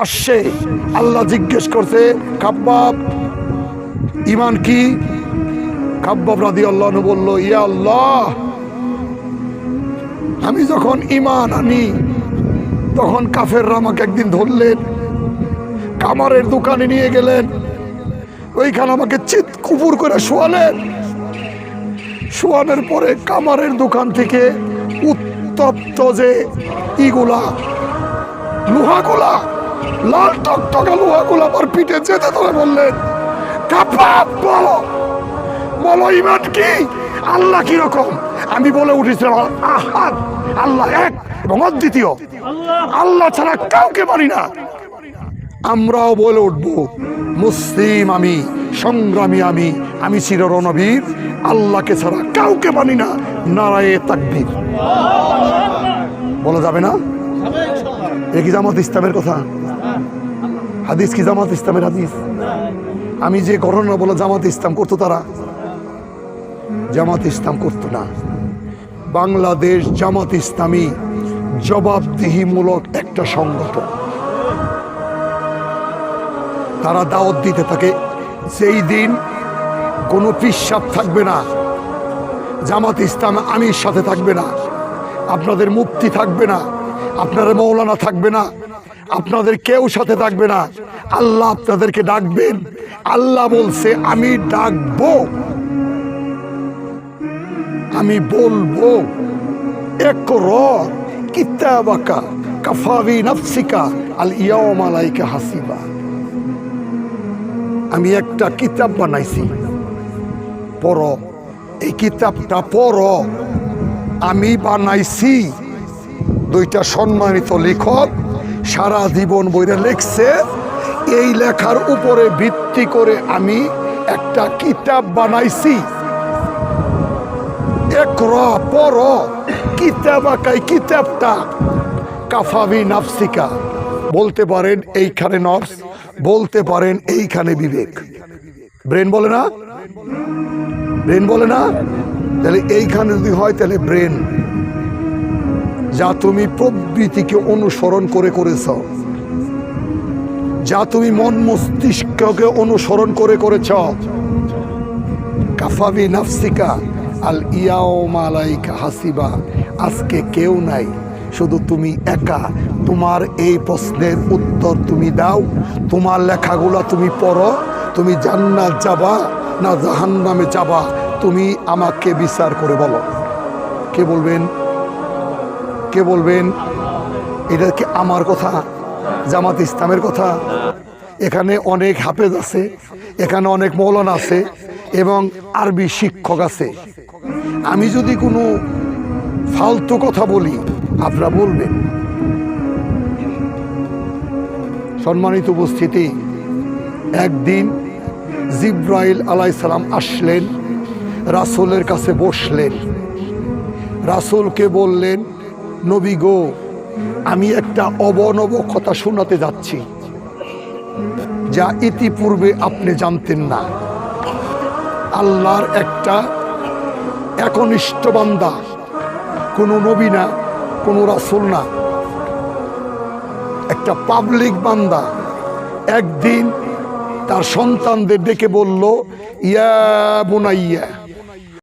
আসছে, আল্লাহ জিজ্ঞেস করছে খাব্বাব ঈমান কি? খাব্বাব রাদিয়াল্লাহু আনহু বলল, ইয়া আল্লাহ, আমি যখন ঈমান আনি তখন কাফেররা আমাকে একদিন ধরলেন, কামারের দোকানে নিয়ে গেলেন, ওইখানে আমাকে চিৎ কুপুর করে শোয়ালেন। শোয়ানোর পরে কামারের দোকান থেকে উত্তপ্ত যে ইগুলা লোহাগুলা, লাল টকটকা লোহাগুলা আমার পিঠে যেতে ধরে বললেন, খাব্বাব বলো, বলো ঈমান কি? আল্লাহ কিরকম? আমি বলে উঠেছিলাম আহাদ, আল্লাহ এক এবং অদ্বিতীয়, আল্লাহ ছাড়া কাউকে মানি না। আমরাও বলে উঠবো মুসলিম আমি, সংগ্রামী আমি, আমি চির রণবীর, আল্লাহকে ছাড়া কাউকে মানি না, নারায়ে তাকবীর। বলা যাবে না? এ কি জামাত ইসলামের কথা? হাদিস কি জামাত ইসলামের হাদিস? আমি যে ঘটনা বলে জামাত ইসলাম করতো, তারা জামাত ইসলাম করতো না। বাংলাদেশ জামাত ইসলামী জবাবদিহিমূলক একটা সংগঠন। তারা দাওয়াত দিতে থাকে, সেই দিন কোনো পিশাব থাকবে না, জামাত ইসলাম আমির সাথে থাকবে না, আপনাদের মুফতি থাকবে না, আপনাদের মৌলানা থাকবে না, আপনাদের কেউ সাথে থাকবে না। আল্লাহ আপনাদেরকে ডাকবেন। আল্লাহ বলছে আমি ডাকবো, আমি বলবো, ইকরা কিতাবাকা কাফা বিনাফসিকা আল ইয়াওমা আলাইকা হাসিবা। আমি একটা কিতাব বানাইছি, পড়ো, এই কিতাবটা পড়ো। আমি বানাইছি, দুইটা সম্মানিত লেখক সারা জীবন বইরে লিখছে, এই লেখার উপরে ভিত্তি করে আমি একটা কিতাব বানাইছি। ইকরা পড়ো কিতাবাকাই, কিতাবটা কাফা বিনাফসিকা। বলতে পারেন এইখানে নফস, বলতে পারেন এইখানে বিবেক। ব্রেন বলে না? ব্রেন বলে না? তাহলে এইখানে যদি হয় তাহলে ব্রেন, যা তুমি প্রবৃত্তিকে অনুসরণ করে করেছ, যা তুমি মন মস্তিষ্ককে অনুসরণ করে করেছ, কাফা বিনাফসিকা আল ইয়াওমা আলাইকা হাসিবা। আজকে কেউ নাই, শুধু তুমি একা। তোমার এই প্রশ্নের উত্তর তুমি দাও, তোমার লেখাগুলো তুমি পড়ো। তুমি জান্নাত যাবা না জাহান্নামে যাবা, তুমি আমাকে বিচার করে বলো। কে বলবেন? কে বলবেন? এটা কি আমার কথা? জামাত ইসলামের কথা? এখানে অনেক হাফেজ আছে, এখানে অনেক মৌলানা আছে এবং আরবি শিক্ষক আছে। আমি যদি কোনো ফালতু কথা বলি আপনারা বলবেন। সম্মানিত উপস্থিতি, একদিন জিব্রাইল আলাইহিস সালাম আসলেন, রাসূলের কাছে বসলেন। রাসূলকে বললেন, নবী গো, আমি একটা অবনব কথা শোনাতে যাচ্ছি, যা ইতিপূর্বে আপনি জানতেন না। আল্লাহর একটা একনিষ্ঠ বান্দা, কোনো নবী না, কোনো রাসূল না, একটা পাবলিক বান্দা একদিন তার সন্তানদের ডেকে বলল, ইয়া বুনাইয়া,